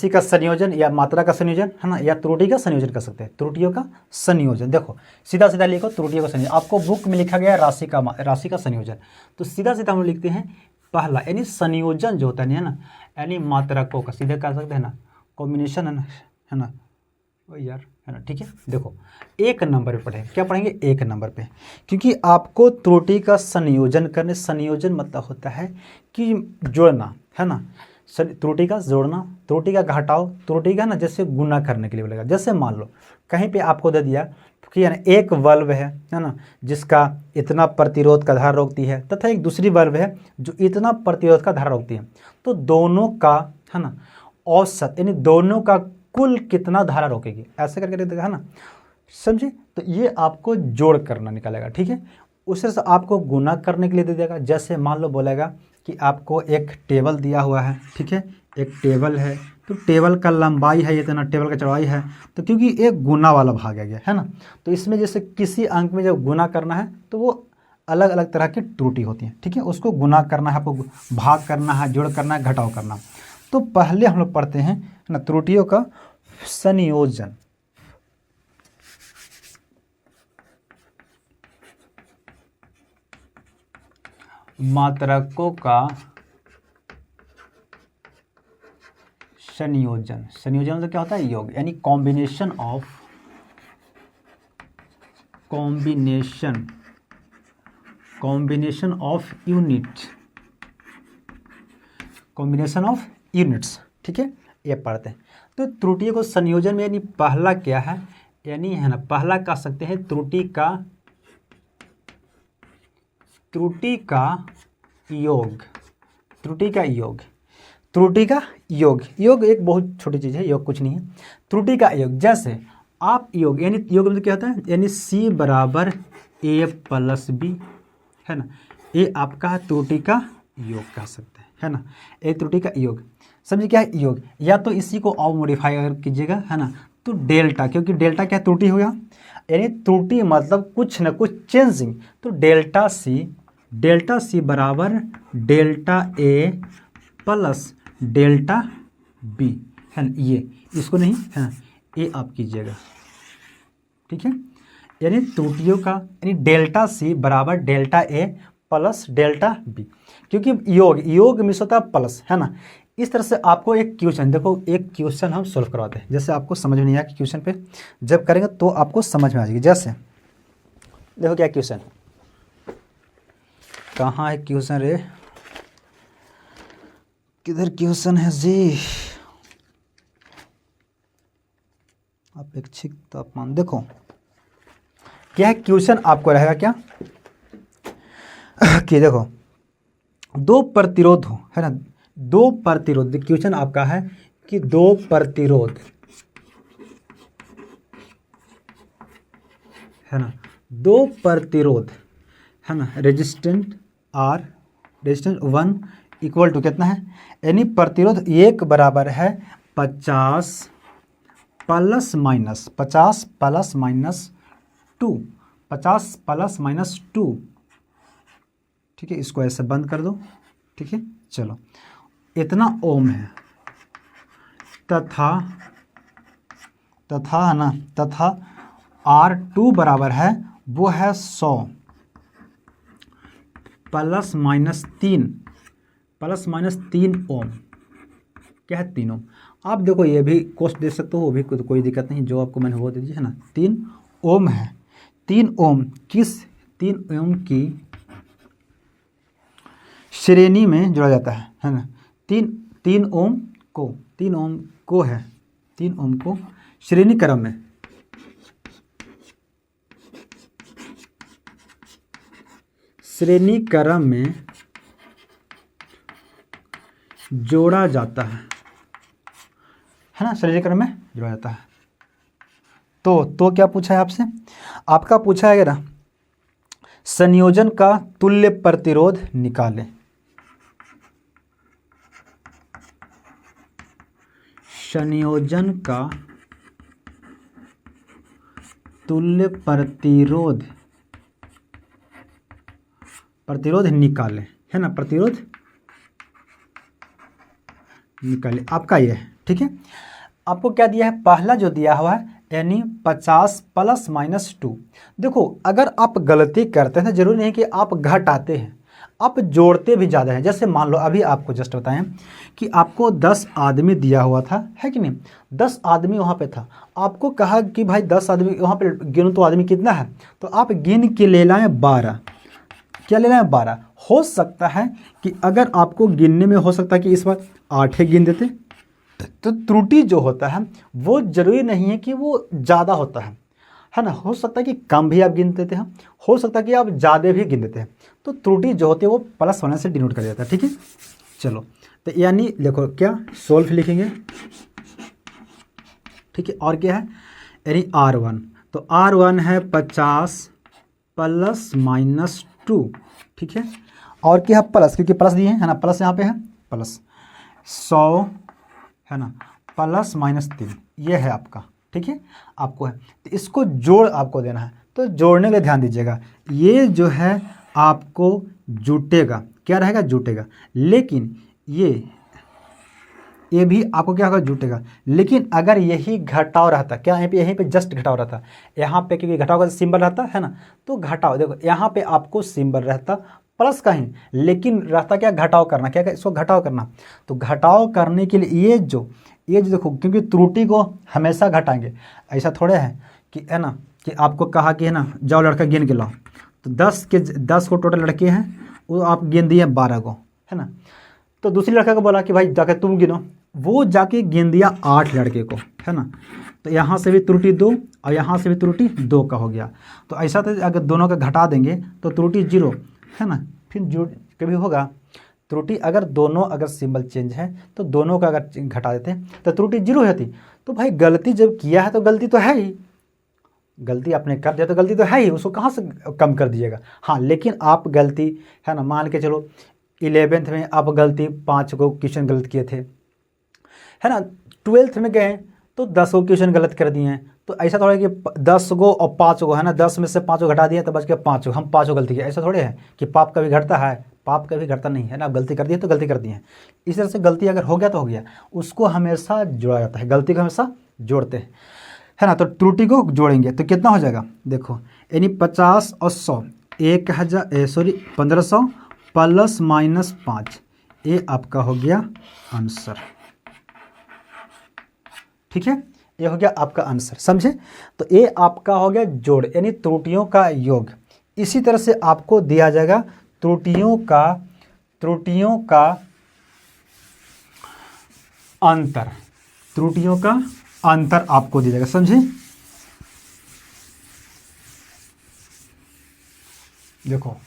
का संयोजन या मात्रा का संयोजन, है ना, या त्रुटि का संयोजन कर सकते हैं, त्रुटियों का संयोजन। देखो सीधा सीधा लिखो त्रुटियों का संयोजन, आपको बुक में लिखा गया है राशि का संयोजन, तो सीधा सीधा हम लोग लिखते हैं पहला, यानी संयोजन जो होता है ना, यानी मात्रकों का, सीधे कह सकते हैं ना, कॉम्बिनेशन, है ना वही यार, है ना, ठीक है। देखो 1 नंबर पे पढ़ेंगे, क्या पढ़ेंगे, 1 नंबर पे, क्योंकि आपको त्रुटि का संयोजन करने, संयोजन मतलब होता है कि जोड़ना, है ना, त्रुटि का जोड़ना, त्रुटि का घटाव, त्रुटि का ना जैसे गुना करने के लिए बोलेगा। जैसे मान लो कहीं पे आपको दे दिया कि है ना एक बल्ब है ना, जिसका इतना प्रतिरोध का धारा रोकती है, तथा एक दूसरी बल्ब है जो इतना प्रतिरोध का धारा रोकती है, तो दोनों का, है ना, औसत यानी दोनों का कुल कितना धारा रोकेगी, ऐसे करके देगा, है ना, समझे। तो ये आपको जोड़ करना निकालेगा, ठीक है। उससे से आपको गुना करने के लिए दे देगा। जैसे मान लो बोलेगा कि आपको एक टेबल दिया हुआ है, ठीक है, एक टेबल है, तो टेबल का लंबाई है इतना, टेबल का चौड़ाई है, तो क्योंकि एक गुना वाला भाग आ गया, है ना, तो इसमें जैसे किसी अंक में जब गुना करना है तो वो अलग अलग तरह की त्रुटि होती है, ठीक है, उसको गुना करना है, आपको भाग करना है, जोड़ करना है, घटाव करना। तो पहले हम लोग पढ़ते हैं ना त्रुटियों का संयोजन। मात्रकों का संयोजन। संयोजन तो क्या होता है? योग, यानी कॉम्बिनेशन ऑफ यूनिट्स, ठीक है, ये पढ़ते हैं। तो त्रुटियों को संयोजन में यानी पहला क्या है, यानी है ना, पहला कह सकते हैं त्रुटि का योग एक बहुत छोटी चीज़ है, योग कुछ नहीं है। त्रुटि का योग, जैसे आप योग, यानी योग में क्या होता है, यानी C बराबर A प्लस B, है ना, ये आपका त्रुटि का योग कह सकते हैं, है ना, एक त्रुटि का योग। समझिए क्या है योग, या तो इसी को और मॉडिफाई अगर कीजिएगा, है ना, तो डेल्टा, क्योंकि डेल्टा क्या त्रुटि हो गया, यानी त्रुटि मतलब कुछ न कुछ चेंजिंग, तो डेल्टा सी बराबर delta A plus delta B, है ना, ये इसको नहीं, है ना, ये आप कीजिएगा, ठीक है, यानी त्रुटियों का, यानी डेल्टा C बराबर delta A plus delta B, क्योंकि योग में होता है प्लस, है ना। इस तरह से आपको एक क्वेश्चन, देखो एक क्वेश्चन हम सोल्व करवाते हैं, जैसे आपको समझ में नहीं आया कि क्वेश्चन पे जब करेंगे तो आपको समझ में आ जाएगी। जैसे देखो क्या क्वेश्चन, कहाँ है क्वेश्चन रे, किधर क्वेश्चन है जी, अपेक्षित तापमान, देखो क्या है क्वेश्चन, आपको रहेगा क्या कि देखो दो प्रतिरोध हो, है ना, दो प्रतिरोध, क्वेश्चन आपका है कि दो प्रतिरोध, है ना, दो प्रतिरोध, है ना, रेजिस्टेंट 1 इक्वल टू कितना है, यानी प्रतिरोध एक बराबर है 50 प्लस माइनस 2, ठीक है, इसको ऐसे बंद कर दो, ठीक है, चलो, इतना ओम है, तथा है ना, तथा R2 बराबर है, वो है 100 प्लस माइनस 3 ओम, क्या है 3 ओम। आप देखो ये भी कोस्ट दे सकते हो, वो भी कोई दिक्कत नहीं, जो आपको मैंने वो दे दीजिए, है ना, 3 ओम है। 3 ओम तीन ओम की श्रेणी में जोड़ा जाता है ना, 3 ओम को है, 3 ओम को श्रेणी क्रम में जोड़ा जाता है ना, श्रेणी क्रम में जोड़ा जाता है। तो क्या पूछा है आपसे, आपका पूछा है ना, संयोजन का तुल्य प्रतिरोध निकालें। संयोजन का तुल्य प्रतिरोध निकालें, है ना, प्रतिरोध निकालें, आपका ये है, ठीक है। आपको क्या दिया है, पहला जो दिया हुआ है यानी 50 प्लस माइनस 2। देखो अगर आप गलती करते हैं, जरूरी नहीं कि आप घटाते हैं, आप जोड़ते भी ज़्यादा हैं। जैसे मान लो अभी आपको जस्ट बताएं कि आपको 10 आदमी दिया हुआ था, है कि नहीं, 10 आदमी वहाँ पे था, आपको कहा कि भाई 10 आदमी वहाँ पे गिनो तो आदमी कितना है, तो आप गिन के ले लाएँ 12, क्या ले लाएँ 12। हो सकता है कि अगर आपको गिनने में हो सकता है कि इस बार 8 गिन देते, तो त्रुटि जो होता है वो जरूरी नहीं है कि वो ज़्यादा होता है ना, हो सकता है कि कम भी आप गिन देते हैं, हो सकता है कि आप ज़्यादा भी गिन देते हैं, तो त्रुटि जो होती है वो प्लस होने से डिनोट कर जाता है, ठीक है। चलो तो यानी देखो क्या सोल्व लिखेंगे, ठीक है, और क्या है यानी R1, तो R1 है 50 प्लस माइनस 2, ठीक है, और क्या है प्लस, क्योंकि प्लस दिए हैं, है ना, प्लस यहाँ पे है प्लस 100, है ना, प्लस माइनस 3, ये है आपका, ठीक है, आपको है, तो इसको जोड़ आपको देना है, तो जोड़ने के ध्यान दीजिएगा, ये जो है आपको जुटेगा, क्या रहेगा जुटेगा, लेकिन ये भी आपको क्या होगा जुटेगा, लेकिन अगर यही घटाव रहता, क्या यहीं पे जस्ट घटाव रहता, यहाँ पे क्योंकि घटाव का सिंबल रहता है ना, तो घटाव देखो यहाँ पे आपको सिंबल रहता प्लस का ही, लेकिन रहता क्या, घटाव करना, क्या इसको घटाव करना। तो घटाव करने के लिए ये जो देखो, क्योंकि त्रुटि को हमेशा घटाएंगे, ऐसा थोड़े है कि है ना, कि आपको कहा कि है ना जाओ लड़का गिन के लाओ, तो 10 को टोटल लड़के हैं, वो आप गिन दिए 12 को, है ना। तो दूसरी लड़का को बोला कि भाई जाके तुम गिनो, वो जाके गिन दिया 8 लड़के को, है ना। तो यहाँ से भी त्रुटि 2 और यहाँ से भी त्रुटि 2 का हो गया। तो ऐसा तो अगर दोनों का घटा देंगे तो त्रुटि 0, है ना। फिर जो कभी होगा त्रुटि, अगर दोनों अगर सिंबल चेंज है तो दोनों का अगर घटा देते हैं तो त्रुटि 0 होती। तो भाई गलती जब किया है तो गलती तो है ही, गलती आपने कर दिया तो गलती तो है ही, उसको कहाँ से कम कर दीजिएगा। हाँ, लेकिन आप गलती, है ना, मान के चलो 11th में आप गलती 5 को क्वेश्चन गलत किए थे, है ना। 12th में गए तो 10 को क्वेश्चन गलत कर दिए हैं। तो ऐसा थोड़ा है कि 10 को और 5 को, है ना, 10 में से 5 को घटा दिए तो बच गया 5 को, हम 5 को गलती किया। ऐसा थोड़े है कि पाप कभी घटता है, पाप कभी घटता नहीं है ना। गलती कर दी है तो गलती कर दी है। इस तरह से गलती अगर हो गया तो हो गया, उसको हमेशा जोड़ा जाता है, गलती को हमेशा जोड़ते हैं, है ना। तो त्रुटि को जोड़ेंगे तो कितना हो जाएगा, देखो, यानी 50 और 100, 1500 प्लस माइनस 5, ये आपका हो गया आंसर। ठीक है, ये हो गया आपका आंसर, समझे। तो ये आपका हो गया जोड़, यानी त्रुटियों का योग। इसी तरह से आपको दिया जाएगा त्रुटियों का अंतर, त्रुटियों का अंतर आपको दिया जाएगा, समझे। देखो,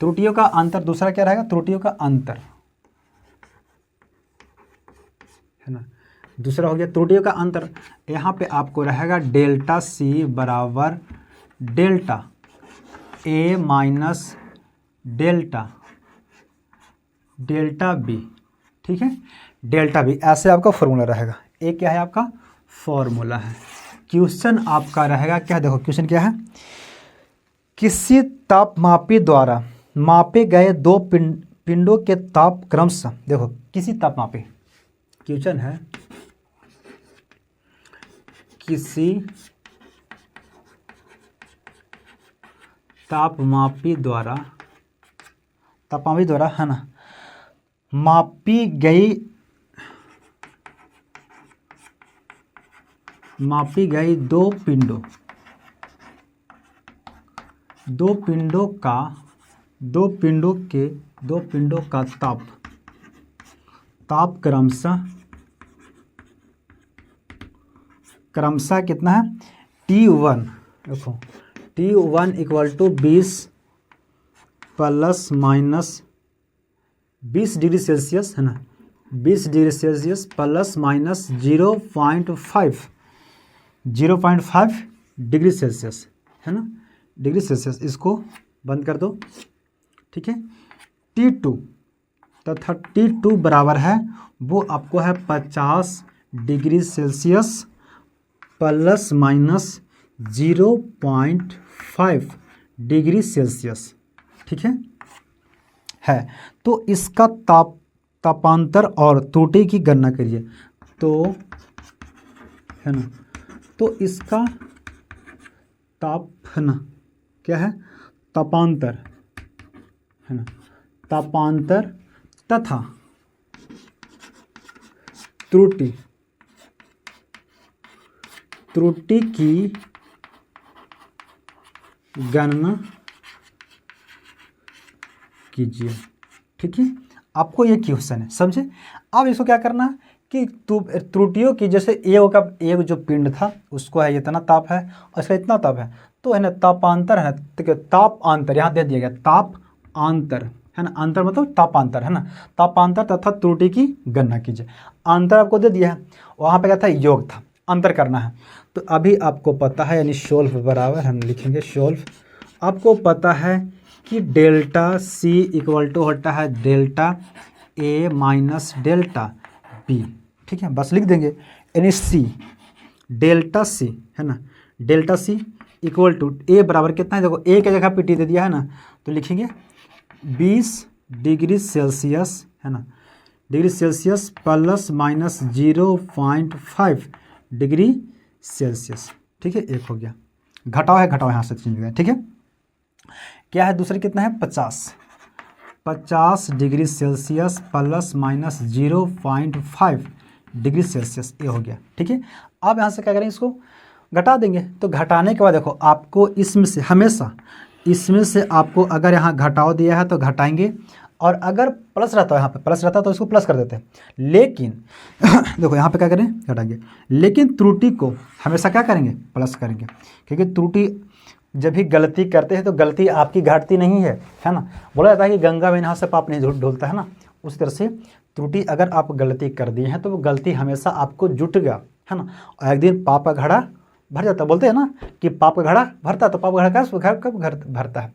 त्रुटियों का अंतर दूसरा क्या रहेगा, त्रुटियों का अंतर, है ना। दूसरा हो गया त्रुटियों का अंतर। यहाँ पे आपको रहेगा डेल्टा सी बराबर delta A minus delta B. ठीक है, डेल्टा बी, ऐसे आपका फॉर्मूला रहेगा। ये क्या है, आपका फॉर्मूला है। क्वेश्चन आपका रहेगा क्या, देखो क्वेश्चन क्या है, किसी तापमापी द्वारा मापे गए दो पिंडों के ताप क्रमशः, देखो किसी तापमापी, क्वेश्चन है किसी तापमापी द्वारा, है ना, मापी गई दो पिंडों का ताप क्रमशः कितना है, T1, देखो T1 equal to 20 plus minus 20 degree Celsius, है ना, 20 degree Celsius plus minus 0.5 degree Celsius, है ना, डिग्री सेल्सियस। इसको बंद कर दो, ठीक है। T2 तथा T2 बराबर है, वो आपको है 50 degree Celsius plus minus 0.5 degree Celsius, ठीक है। तो इसका तापांतर और त्रुटि की गणना करिए, तो है ना, तो इसका ताप, है ना, क्या है, तापांतर, है ना, तापांतर तथा त्रुटि की गणना कीजिए। ठीक है, आपको ये क्वेश्चन है, समझे। अब इसको क्या करना है कि त्रुटियों की, जैसे एक जो पिंड था उसको है इतना ताप है और इसका इतना ताप है, तो है ना तापांतर है, तो ताप अंतर यहाँ दे दिया गया, ताप अंतर, है ना, अंतर मतलब तापांतर, है ना, तापांतर तथा त्रुटि की गणना कीजिए। अंतर आपको दे दिया है, वहाँ पे क्या था, योग था, अंतर करना है। तो अभी आपको पता है, यानी सोल्व बराबर हम लिखेंगे सोल्व, आपको पता है कि डेल्टा सी इक्वल टू होता है delta A minus delta B. ठीक है, बस लिख देंगे, यानी सी, डेल्टा सी, है ना, डेल्टा सी इक्वल टू ए बराबर कितना है, देखो ए की जगह पे टी दे दिया है ना, तो लिखेंगे 20 डिग्री सेल्सियस, है ना, degree Celsius plus minus 0.5 degree Celsius. ठीक है, एक हो गया, घटाव है, घटाव यहाँ से चेंज हो गया। ठीक है, क्या है दूसरे, कितना है, 50 50 degree Celsius plus minus 0.5 degree Celsius, ये हो गया। ठीक है, अब यहाँ से क्या करेंगे, इसको घटा देंगे। तो घटाने के बाद देखो आपको इसमें से हमेशा इसमें से आपको अगर यहाँ घटाव दिया है तो घटाएंगे, और अगर प्लस रहता है, यहाँ पे प्लस रहता है तो इसको प्लस कर देते हैं। लेकिन देखो यहाँ पे क्या करें, घटाएंगे, लेकिन त्रुटि को हमेशा क्या करेंगे, प्लस करेंगे, क्योंकि त्रुटि जब भी गलती करते हैं तो गलती आपकी घटती नहीं है ना। बोला जाता है कि गंगा में नहा से पाप नहीं धुलता है ना। उस तरह से त्रुटि अगर आप गलती कर दिए हैं तो वो गलती हमेशा आपको जुटेगा, है ना। और एक दिन पाप का घड़ा भर जाता है। बोलते हैं ना कि पाप का घड़ा भरता है, तो पाप का घड़ा कब भरता है,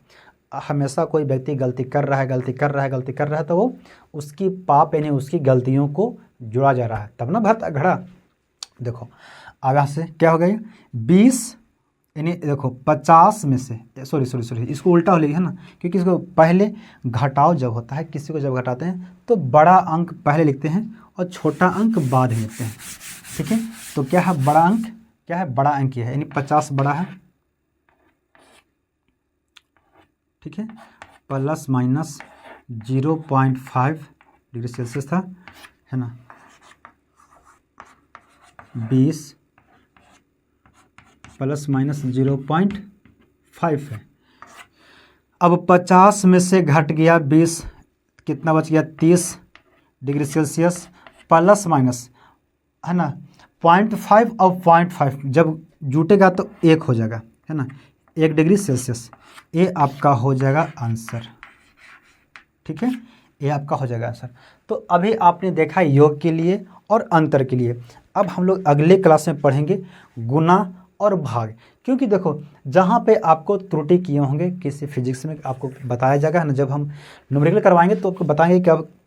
हमेशा कोई व्यक्ति गलती कर रहा है तो वो उसकी पाप यानी उसकी गलतियों को जुड़ा जा रहा है, तब ना भरता घड़ा। देखो अब यहाँ से क्या हो गया, 20 यानी देखो 50 में से सॉरी इसको उल्टा हो लेगी, है ना, क्योंकि इसको पहले घटाव जब होता है, किसी को जब घटाते हैं तो बड़ा अंक पहले लिखते हैं और छोटा अंक बाद में लिखते हैं। ठीक है, तो क्या है बड़ा अंक, क्या है बड़ा अंक ये है, यानी 50 बड़ा है। ठीक है, प्लस माइनस 0.5 डिग्री सेल्सियस था, है ना, 20 प्लस माइनस 0.5 है। अब 50 में से घट गया 20, कितना बच गया, 30 डिग्री सेल्सियस प्लस माइनस, है ना, 0.5 और 0.5 जब जुटेगा तो 1 हो जाएगा, है ना, 1 डिग्री सेल्सियस। ये आपका हो जाएगा आंसर। ठीक है, ये आपका हो जाएगा आंसर। तो अभी आपने देखा योग के लिए और अंतर के लिए। अब हम लोग अगले क्लास में पढ़ेंगे गुना और भाग, क्योंकि देखो जहाँ पे आपको त्रुटि किए होंगे किसी फिजिक्स में आपको बताया जाएगा, है ना। जब हम न्यूमेरिकल करवाएंगे तो आपको बताएंगे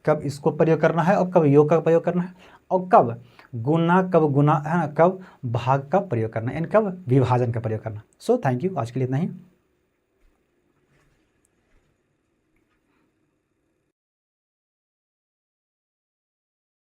कब इसको प्रयोग करना है और कब योग का प्रयोग करना है, और कब गुना है ना, कब भाग का प्रयोग करना है, एंड कब विभाजन का प्रयोग करना। सो थैंक यू, आज के लिए इतना ही।